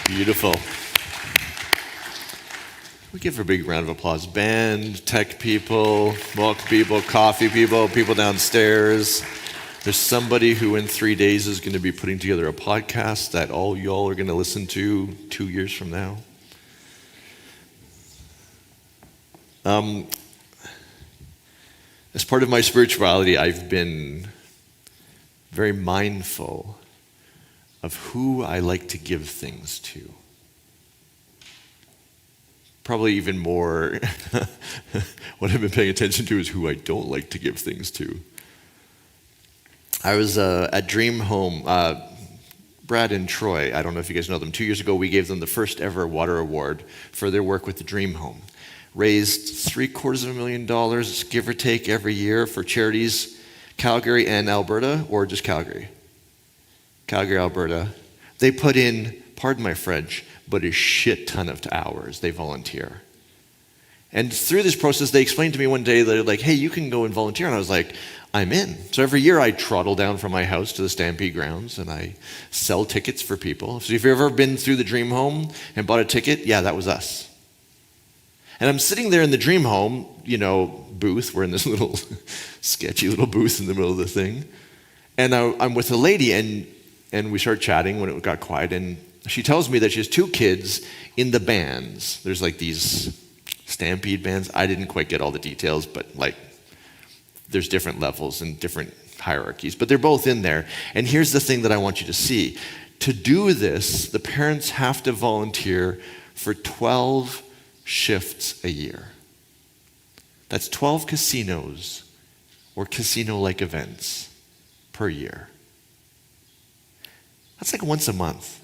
Beautiful. We give a big round of applause. Band, tech people, walk people, coffee people, people downstairs. There's somebody who in 3 days is going to be putting together a podcast that all y'all are going to listen to 2 years from now. As part of my spirituality, I've been very mindful of who I like to give things to. Probably even more, what I've been paying attention to is who I don't like to give things to. I was at Dream Home, Brad and Troy, I don't know if you guys know them, 2 years ago we gave them the first ever water award for their work with the Dream Home. Raised $750,000, give or take, every year for charities, Calgary and Alberta, or just Calgary? Calgary, Alberta. They put in, pardon my French, but a shit ton of hours. They volunteer. And through this process, they explained to me one day, they're like, hey, you can go and volunteer. And I was like, I'm in. So every year I trottle down from my house to the Stampede grounds and I sell tickets for people. So if you've ever been through the Dream Home and bought a ticket, yeah, that was us. And I'm sitting there in the Dream Home, booth. We're in this little sketchy little booth in the middle of the thing. And I'm with a lady and we start chatting when it got quiet. And she tells me that she has 2 kids in the bands. There's like these Stampede bands. I didn't quite get all the details, but there's different levels and different hierarchies. But they're both in there. And here's the thing that I want you to see. To do this, the parents have to volunteer for 12 shifts a year. That's 12 casinos or casino-like events per year. That's like once a month.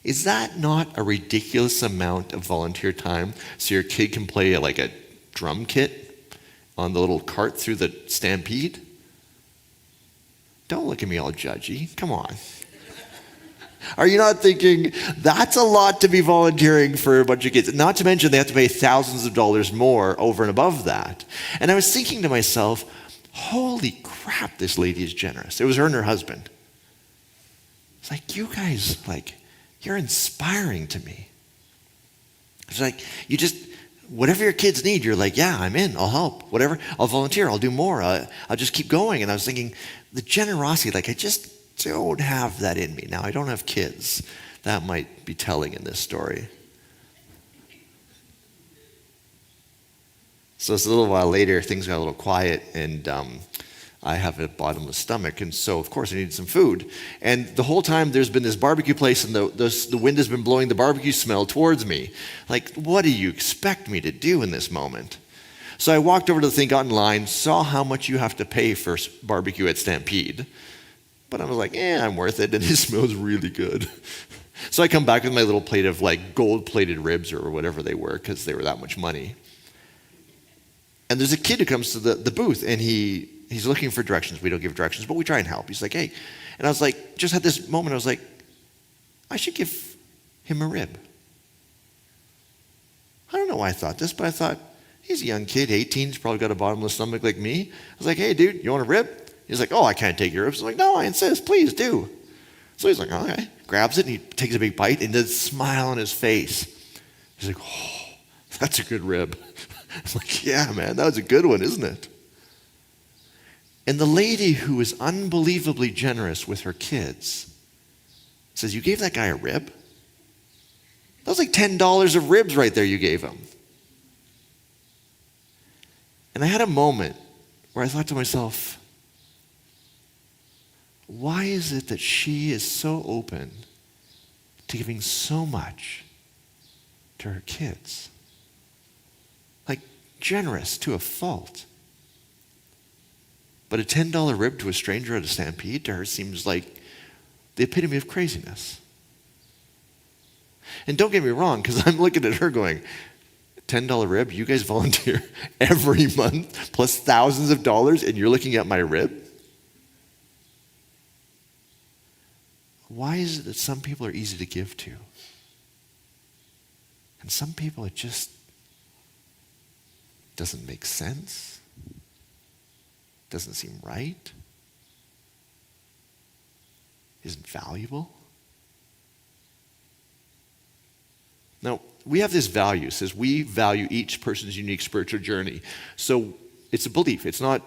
Is that not a ridiculous amount of volunteer time so your kid can play like a drum kit on the little cart through the Stampede? Don't look at me all judgy. Come on. Are you not thinking, that's a lot to be volunteering for a bunch of kids? Not to mention they have to pay thousands of dollars more over and above that. And I was thinking to myself, holy crap, this lady is generous. It was her and her husband. It's like, you guys, you're inspiring to me. It's like, whatever your kids need, you're like, yeah, I'm in, I'll help, whatever, I'll volunteer, I'll do more, I'll just keep going. And I was thinking, the generosity, I just don't have that in me. Now, I don't have kids. That might be telling in this story. So it's a little while later, things got a little quiet, and I have a bottomless stomach, and so, of course, I needed some food. And the whole time, there's been this barbecue place, and the wind has been blowing the barbecue smell towards me. What do you expect me to do in this moment? So I walked over to the thing, got in line, saw how much you have to pay for barbecue at Stampede. But I was like, I'm worth it, and it smells really good. So I come back with my little plate of gold-plated ribs or whatever they were, because they were that much money. And there's a kid who comes to the booth, and he's looking for directions. We don't give directions, but we try and help. He's like, hey. And I was like, just had this moment, I was like, I should give him a rib. I don't know why I thought this, but I thought, he's a young kid, 18, he's probably got a bottomless stomach like me. I was like, hey, dude, you want a rib? He's like, oh, I can't take your ribs. I'm like, no, I insist, please do. So he's like, okay. Grabs it, and he takes a big bite, and there's a smile on his face. He's like, oh, that's a good rib. I'm like, yeah, man, that was a good one, isn't it? And the lady who is unbelievably generous with her kids says, you gave that guy a rib? That was like $10 of ribs right there you gave him. And I had a moment where I thought to myself, why is it that she is so open to giving so much to her kids? Generous to a fault. But a $10 rib to a stranger at a Stampede to her seems like the epitome of craziness. And don't get me wrong, because I'm looking at her going, $10 rib, you guys volunteer every month plus thousands of dollars and you're looking at my rib? Why is it that some people are easy to give to? And some people it just doesn't make sense, doesn't seem right, isn't valuable? Now, we have this value. It says we value each person's unique spiritual journey. So it's a belief. It's not,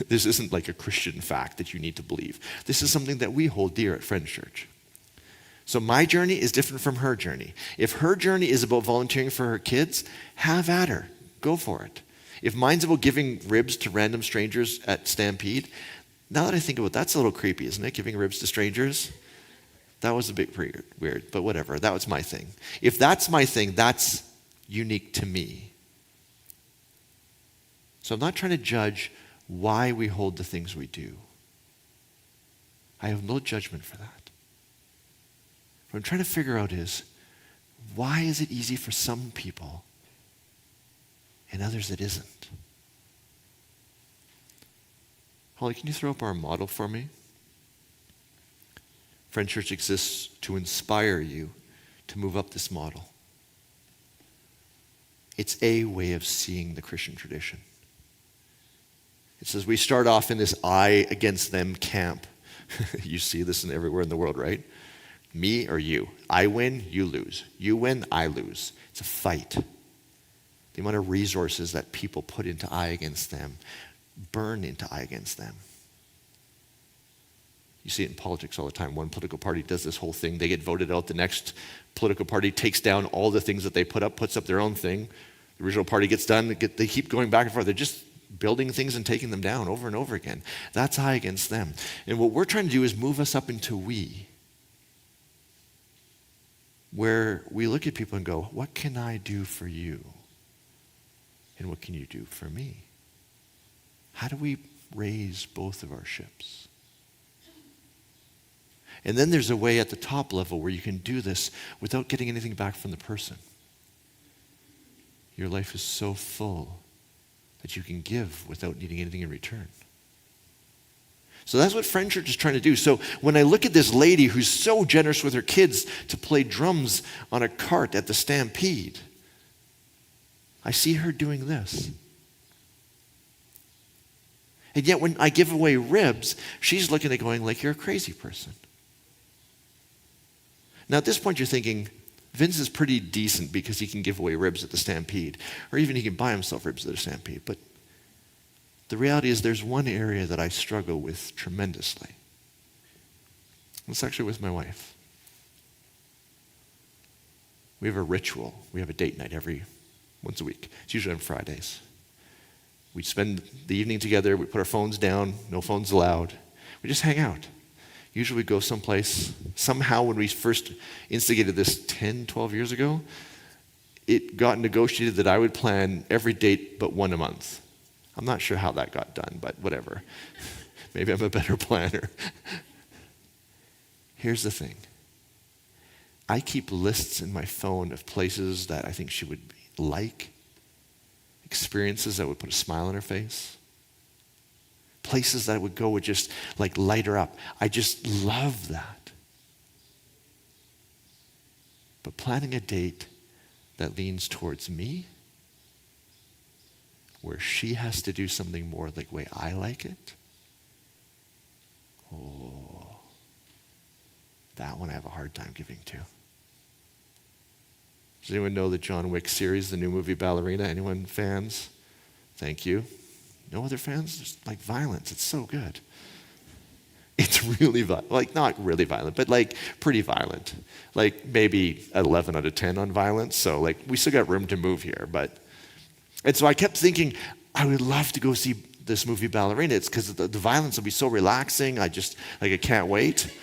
this isn't like a Christian fact that you need to believe. This is something that we hold dear at Friends Church. So my journey is different from her journey. If her journey is about volunteering for her kids, have at her. Go for it. If mine's about giving ribs to random strangers at Stampede, now that I think about it, that's a little creepy, isn't it? Giving ribs to strangers? That was a bit weird, but whatever. That was my thing. If that's my thing, that's unique to me. So I'm not trying to judge why we hold the things we do. I have no judgment for that. What I'm trying to figure out is, why is it easy for some people and others it isn't? Holly, can you throw up our model for me? Friends Church exists to inspire you to move up this model. It's a way of seeing the Christian tradition. It says we start off in this I against them camp. You see this everywhere in the world, right? Me or you. I win, you lose. You win, I lose. It's a fight. The amount of resources that people put into I against them, burn into I against them. You see it in politics all the time. One political party does this whole thing. They get voted out. The next political party takes down all the things that they put up, puts up their own thing. The original party gets done. They keep going back and forth. They're just building things and taking them down over and over again. That's I against them. And what we're trying to do is move us up into we, where we look at people and go, what can I do for you? And what can you do for me? How do we raise both of our ships? And then there's a way at the top level where you can do this without getting anything back from the person. Your life is so full that you can give without needing anything in return. So that's what Friends Church is trying to do. So when I look at this lady who's so generous with her kids to play drums on a cart at the Stampede, I see her doing this. And yet when I give away ribs, she's looking at going like, you're a crazy person. Now at this point you're thinking, Vince is pretty decent because he can give away ribs at the Stampede, or even he can buy himself ribs at the Stampede. But the reality is there's one area that I struggle with tremendously. It's actually with my wife. We have a ritual. We have a date night once a week. It's usually on Fridays. We spend the evening together. We put our phones down. No phones allowed. We just hang out. Usually we go someplace. Somehow when we first instigated this 10, 12 years ago, it got negotiated that I would plan every date but one a month. I'm not sure how that got done, but whatever. Maybe I'm a better planner. Here's the thing. I keep lists in my phone of places that I think she would like, experiences that would put a smile on her face, places that would go would just like light her up. I just love that. But planning a date that leans towards me, where she has to do something more like the way I like it, that one I have a hard time giving to. Does anyone know the John Wick series, the new movie Ballerina? Anyone fans? Thank you. No other fans? Just like violence. It's so good. It's really violent. Like not really violent, but like pretty violent. Like maybe 11 out of 10 on violence. So like we still got room to move here. And so I kept thinking, I would love to go see this movie Ballerina. It's because the violence will be so relaxing. I can't wait.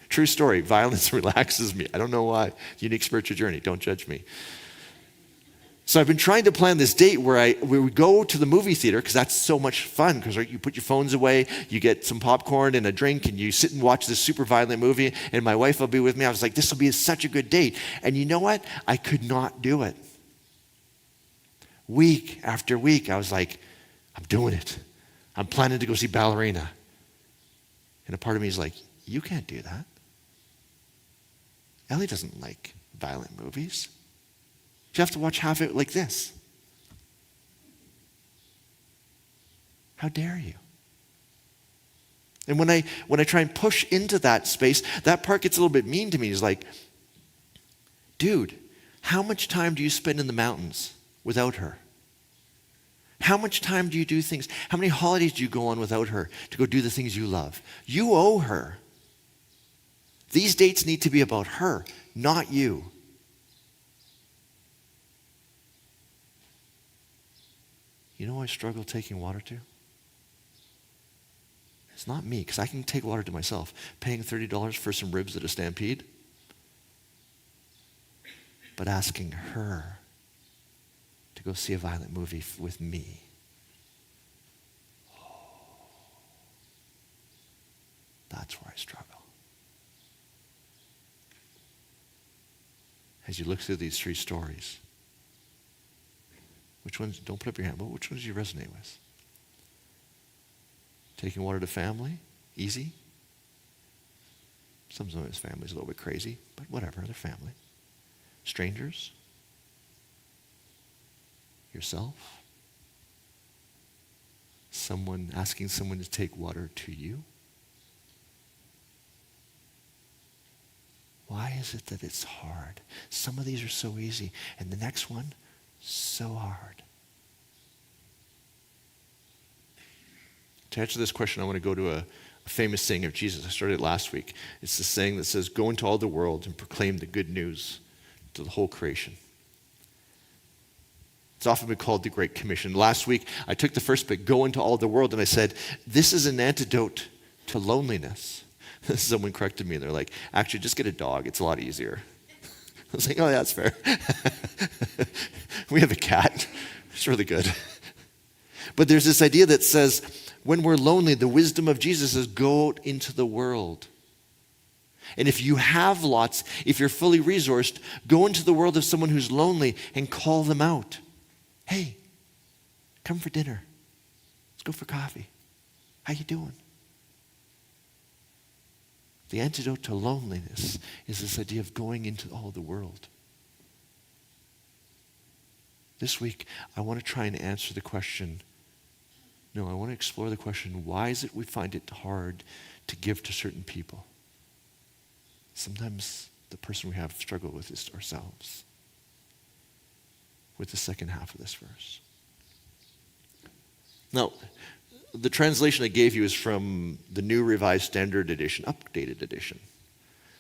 True story. Violence relaxes me. I don't know why. Unique spiritual journey. Don't judge me. So I've been trying to plan this date where we go to the movie theater because that's so much fun because you put your phones away, you get some popcorn and a drink and you sit and watch this super violent movie and my wife will be with me. I was like, this will be such a good date. And you know what? I could not do it. Week after week, I was like, I'm doing it. I'm planning to go see Ballerina. And a part of me is like, you can't do that. Ellie doesn't like violent movies. You have to watch half of it like this. How dare you? And when I try and push into that space, that part gets a little bit mean to me. It's like, dude, How much time do you spend in the mountains without her? How much time do you do things? How many holidays do you go on without her to go do the things you love? You owe her. These dates need to be about her, not you. You know who I struggle taking water to? It's not me, because I can take water to myself. Paying $30 for some ribs at a Stampede. But asking her to go see a violent movie with me. That's where I struggle. As you look through these three stories, which ones, don't put up your hand, but which ones do you resonate with? Taking water to family, easy. Sometimes family's a little bit crazy, but whatever, they're family. Strangers, yourself, asking someone to take water to you. Why is it that it's hard? Some of these are so easy, and the next one, so hard. To answer this question, I want to go to a famous saying of Jesus. I started it last week. It's the saying that says, "Go into all the world and proclaim the good news to the whole creation." It's often been called the Great Commission. Last week, I took the first bit, "Go into all the world," and I said, this is an antidote to loneliness. Someone corrected me, and they're like, "Actually, just get a dog. It's a lot easier." I was like, "Oh, yeah, that's fair." We have a cat. It's really good. But there's this idea that says, when we're lonely, the wisdom of Jesus is go out into the world. And if you have lots, if you're fully resourced, go into the world of someone who's lonely and call them out. "Hey, come for dinner. Let's go for coffee. How you doing?" The antidote to loneliness is this idea of going into all the world. This week, I want to try and answer the question. I want to explore the question, why is it we find it hard to give to certain people? Sometimes the person we have struggled with is ourselves. With the second half of this verse. Now, the translation I gave you is from the New Revised Standard Edition, updated edition.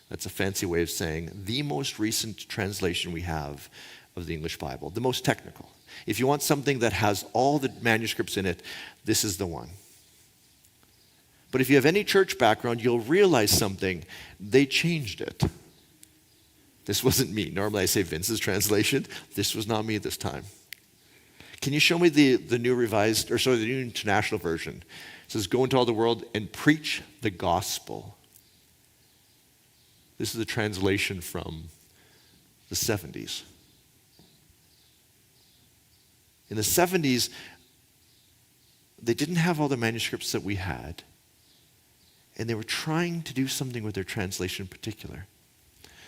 That's a fancy way of saying the most recent translation we have of the English Bible, the most technical. If you want something that has all the manuscripts in it, this is the one. But if you have any church background, you'll realize something. They changed it. This wasn't me. Normally I say Vince's translation. This was not me this time. Can you show me the New Revised, the New International Version? It says, "Go into all the world and preach the gospel." This is a translation from the 70s. In the 70s, they didn't have all the manuscripts that we had, and they were trying to do something with their translation in particular.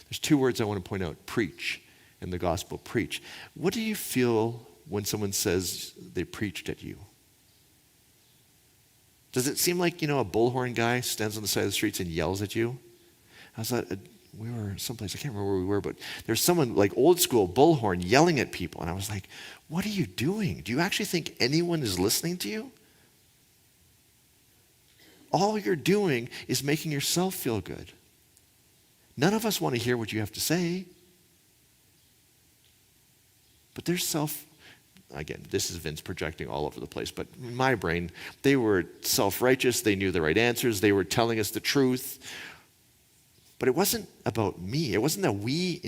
There's two words I want to point out, preach and the gospel, preach. What do you feel when someone says they preached at you? Does it seem like, a bullhorn guy stands on the side of the streets and yells at you? I was at, we were someplace, I can't remember where we were, but there's someone like old school bullhorn yelling at people. And I was like, what are you doing? Do you actually think anyone is listening to you? All you're doing is making yourself feel good. None of us want to hear what you have to say. But there's again, this is Vince projecting all over the place, but in my brain, they were self-righteous, they knew the right answers, they were telling us the truth. But it wasn't about me. It wasn't a we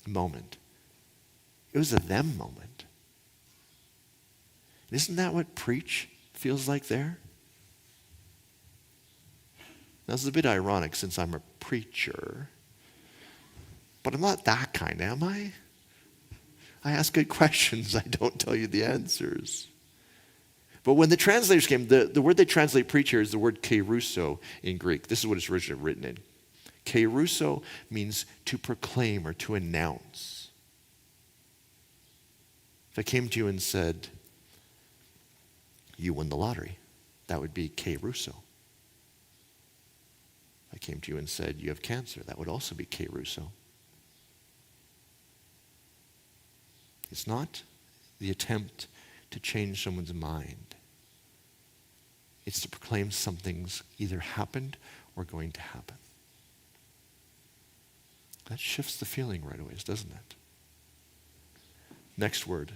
moment. It was a them moment. Isn't that what preach feels like there? Now, this is a bit ironic since I'm a preacher, but I'm not that kind, am I? I ask good questions. I don't tell you the answers. But when the translators came, the word they translate preach here is the word kerusso in Greek. This is what it's originally written in. Kerusso means to proclaim or to announce. If I came to you and said, you won the lottery, that would be kerusso. If I came to you and said, you have cancer, that would also be kerusso. It's not the attempt to change someone's mind. It's to proclaim something's either happened or going to happen. That shifts the feeling right away, doesn't it? Next word.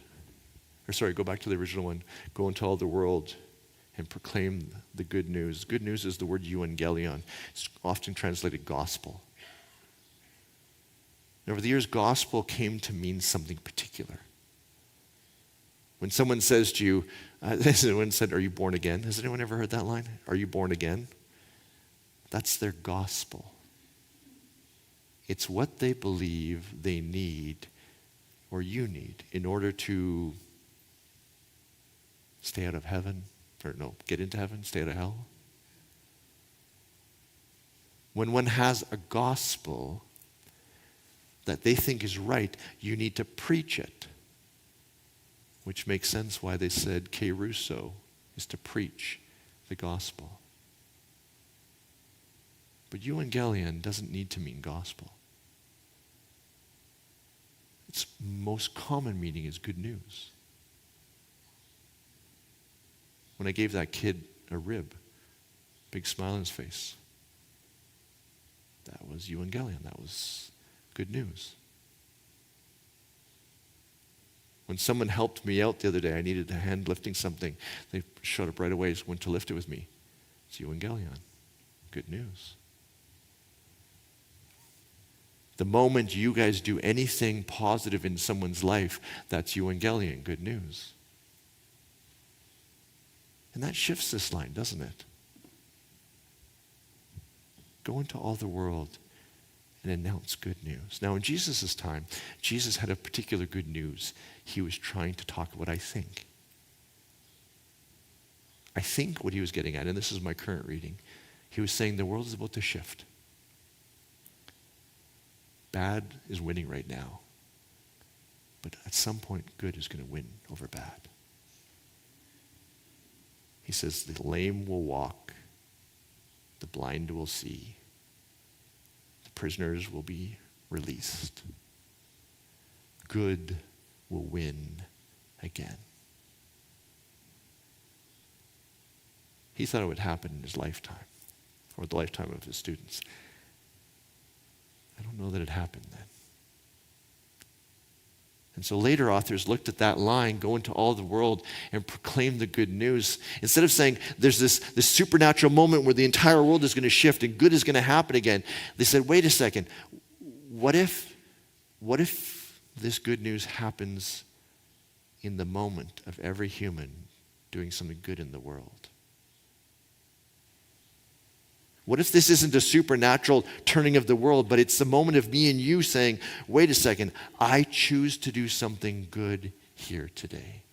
Go back to the original one. Go into all the world and proclaim the good news. Good news is the word euangelion. It's often translated gospel. And over the years, gospel came to mean something particular. When someone says to you, someone said, "Are you born again?" Has anyone ever heard that line? "Are you born again?" That's their gospel. It's what they believe they need or you need in order to stay out of heaven, get into heaven, stay out of hell. When one has a gospel that they think is right, you need to preach it. Which makes sense why they said kerusso is to preach the gospel. But euangelion doesn't need to mean gospel. Its most common meaning is good news. When I gave that kid a rib, big smile on his face, that was euangelion. That was good news. When someone helped me out the other day, I needed a hand lifting something. They showed up right away, went to lift it with me. It's euangelion. Good news. The moment you guys do anything positive in someone's life, that's euangelion, good news. And that shifts this line, doesn't it? Go into all the world and announce good news. Now, in Jesus' time, Jesus had a particular good news he was trying to talk about, I think. I think what he was getting at, and this is my current reading, he was saying the world is about to shift. Bad is winning right now. But at some point, good is going to win over bad. He says the lame will walk, the blind will see, the prisoners will be released. Good will win again. He thought it would happen in his lifetime, or the lifetime of his students. I don't know that it happened then. And so later authors looked at that line, go into all the world and proclaim the good news. Instead of saying there's this supernatural moment where the entire world is going to shift and good is going to happen again, they said, wait a second, what if this good news happens in the moment of every human doing something good in the world? What if this isn't a supernatural turning of the world, but it's the moment of me and you saying, wait a second, I choose to do something good here today.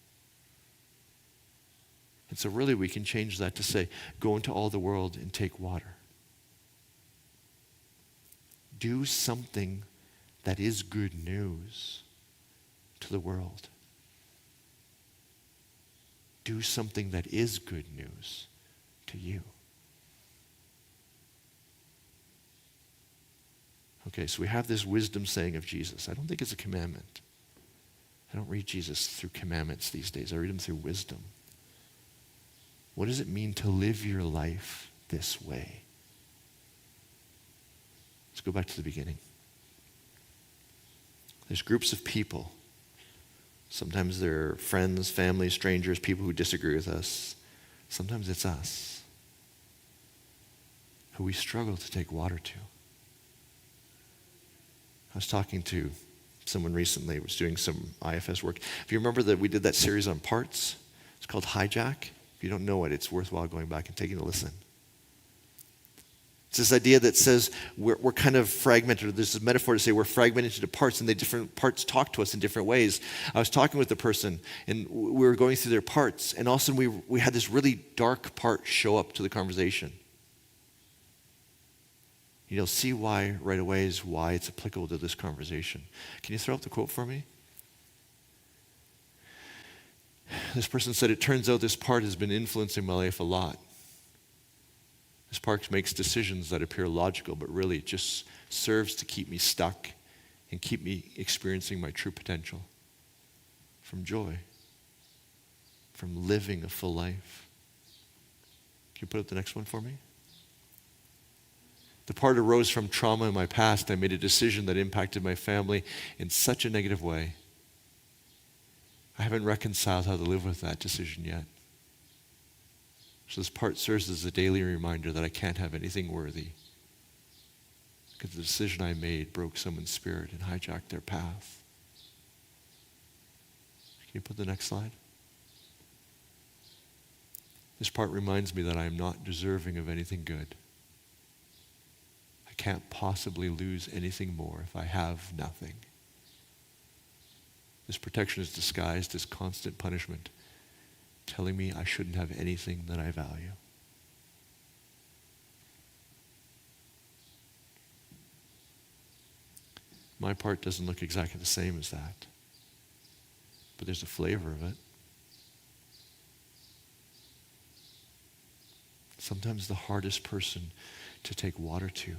And so really we can change that to say, go into all the world and take water. Do something that is good news to the world. Do something that is good news to you. Okay, so we have this wisdom saying of Jesus. I don't think it's a commandment. I don't read Jesus through commandments these days. I read him through wisdom. What does it mean to live your life this way? Let's go back to the beginning. There's groups of people. Sometimes they're friends, family, strangers, people who disagree with us. Sometimes it's us who we struggle to take water to. I was talking to someone recently who was doing some IFS work. If you remember that we did that series on parts, it's called Hijack. If you don't know it, it's worthwhile going back and taking a listen. It's this idea that says we're kind of fragmented. There's this metaphor to say we're fragmented into parts, and the different parts talk to us in different ways. I was talking with the person, and we were going through their parts, and all of a sudden we had this really dark part show up to the conversation. You'll see why right away is why it's applicable to this conversation. Can you throw up the quote for me? This person said, it turns out this part has been influencing my life a lot. This part makes decisions that appear logical, but really it just serves to keep me stuck and keep me experiencing my true potential. from joy, from living a full life. Can you put up the next one for me? The part arose from trauma in my past. I made a decision that impacted my family in such a negative way. I haven't reconciled how to live with that decision yet. So this part serves as a daily reminder that I can't have anything worthy because the decision I made broke someone's spirit and hijacked their path. Can you put the next slide? This part reminds me that I am not deserving of anything good. I can't possibly lose anything more if I have nothing. This protection is disguised as constant punishment, telling me I shouldn't have anything that I value. My part doesn't look exactly the same as that, but there's a flavor of it. Sometimes the hardest person to take water to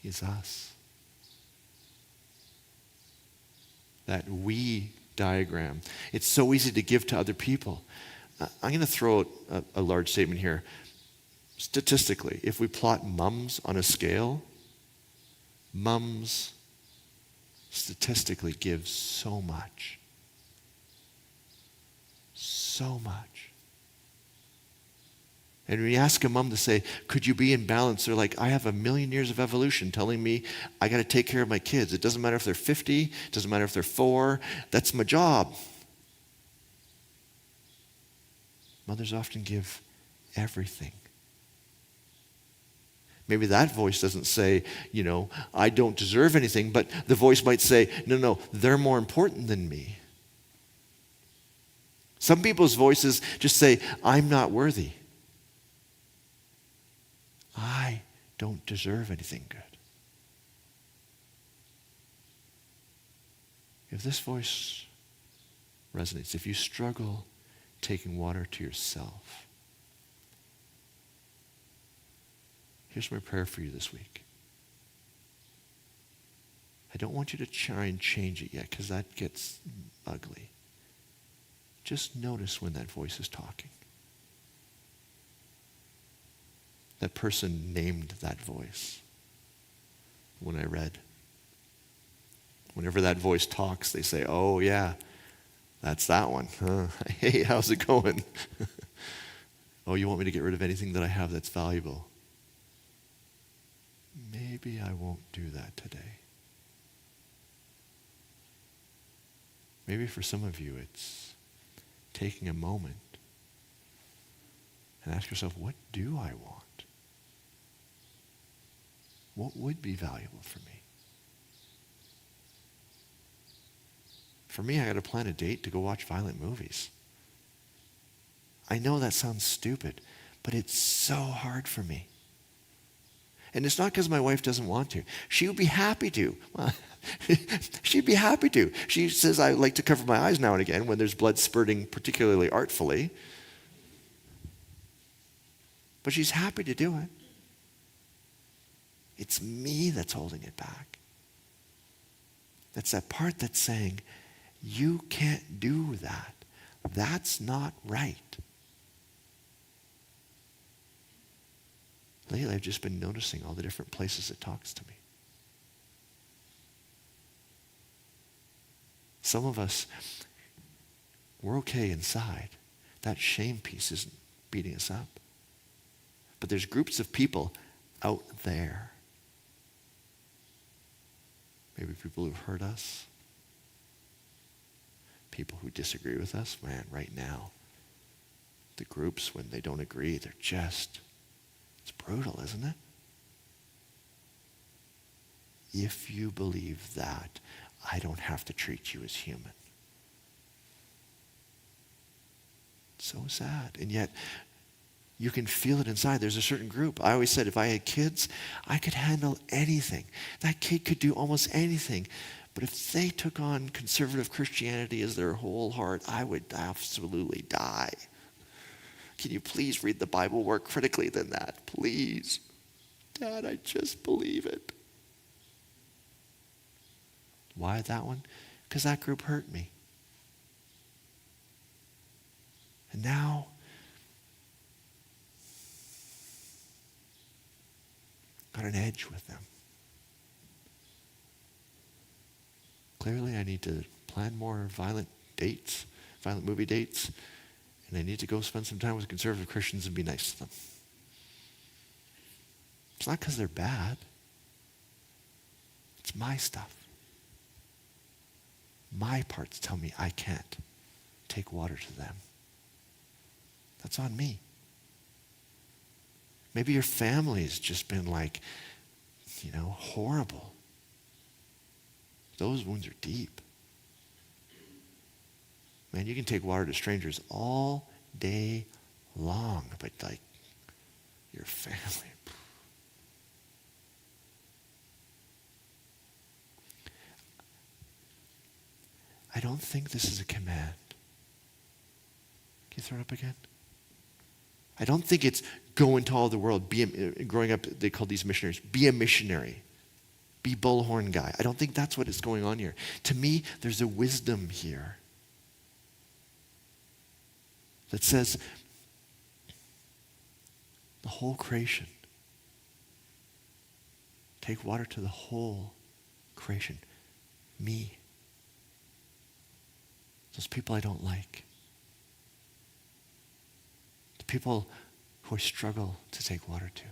is us. That we diagram. It's so easy to give to other people. I'm going to throw out a large statement here. Statistically, if we plot mums on a scale, mums statistically give so much. So much. And when you ask a mom to say, could you be in balance? They're like, I have 1,000,000 years of evolution telling me I got to take care of my kids. It doesn't matter if they're 50, it doesn't matter if they're 4. That's my job. Mothers often give everything. Maybe that voice doesn't say, I don't deserve anything, but the voice might say, no, they're more important than me. Some people's voices just say, I'm not worthy. I don't deserve anything good. If this voice resonates, if you struggle taking water to yourself, here's my prayer for you this week. I don't want you to try and change it yet because that gets ugly. Just notice when that voice is talking. That person named that voice when I read. Whenever that voice talks, they say, oh yeah, that's that one. Huh? Hey, how's it going? Oh, you want me to get rid of anything that I have that's valuable? Maybe I won't do that today. Maybe for some of you it's taking a moment and ask yourself, what do I want? What would be valuable for me? For me, I got to plan a date to go watch violent movies. I know that sounds stupid, but it's so hard for me. And it's not because my wife doesn't want to. She would be happy to. Well, she'd be happy to. She says, I like to cover my eyes now and again when there's blood spurting particularly artfully. But she's happy to do it. It's me that's holding it back. That's that part that's saying, you can't do that. That's not right. Lately, I've just been noticing all the different places it talks to me. Some of us, we're okay inside. That shame piece isn't beating us up. But there's groups of people out there. Maybe people who've hurt us. People who disagree with us. Man, right now, the groups, when they don't agree, they're just, it's brutal, isn't it? If you believe that, I don't have to treat you as human. It's so sad. And yet, you can feel it inside. There's a certain group. I always said if I had kids, I could handle anything. That kid could do almost anything. But if they took on conservative Christianity as their whole heart, I would absolutely die. Can you please read the Bible more critically than that? Please. Dad, I just believe it. Why that one? Because that group hurt me. And now, got an edge with them. Clearly, I need to plan more violent movie dates, and I need to go spend some time with conservative Christians and be nice to them. It's not because they're bad. It's my stuff. My parts tell me I can't take water to them. That's on me. Maybe your family's just been horrible. Those wounds are deep. Man, you can take water to strangers all day long, but your family. I don't think this is a command. Can you throw it up again? I don't think it's go into all the world. Growing up, they called these missionaries. Be a missionary. Be bullhorn guy. I don't think that's what is going on here. To me, there's a wisdom here that says the whole creation. Take water to the whole creation. Me. Those people I don't like. The people who I struggle to take water to.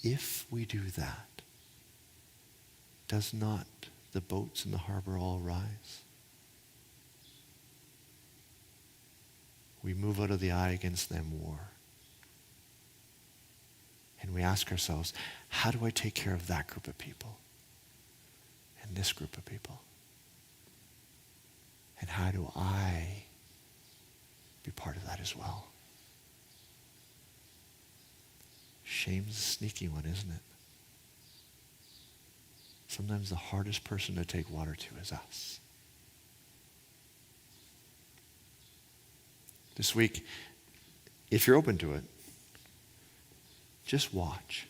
If we do that, does not the boats in the harbor all rise? We move out of the I against them war. And we ask ourselves, how do I take care of that group of people? And this group of people? And how do I be part of that as well? Shame's a sneaky one, isn't it? Sometimes the hardest person to take water to is us. This week, if you're open to it, just watch.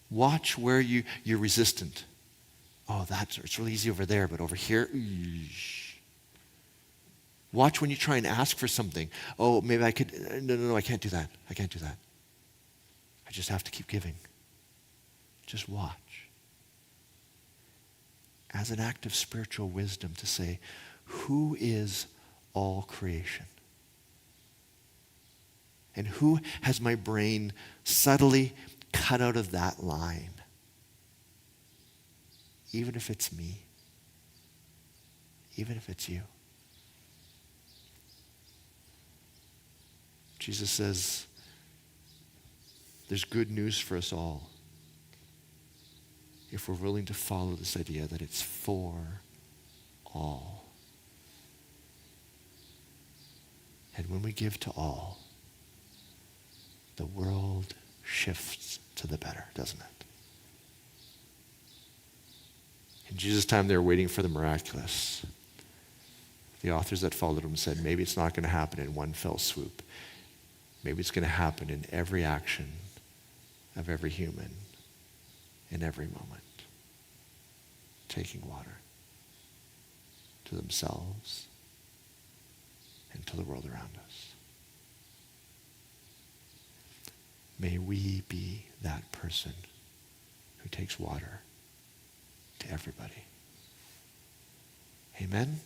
Watch where you're resistant. Oh, it's really easy over there, but over here, eesh. Watch when you try and ask for something. Oh, maybe I could, no, I can't do that. I can't do that. I just have to keep giving. Just watch. As an act of spiritual wisdom to say, who is all creation? And who has my brain subtly cut out of that line? Even if it's me. Even if it's you. Jesus says, there's good news for us all if we're willing to follow this idea that it's for all. And when we give to all, the world shifts to the better, doesn't it? In Jesus' time, they were waiting for the miraculous. The authors that followed him said, maybe it's not going to happen in one fell swoop. Maybe it's going to happen in every action of every human in every moment. Taking water to themselves and to the world around us. May we be that person who takes water to everybody. Amen?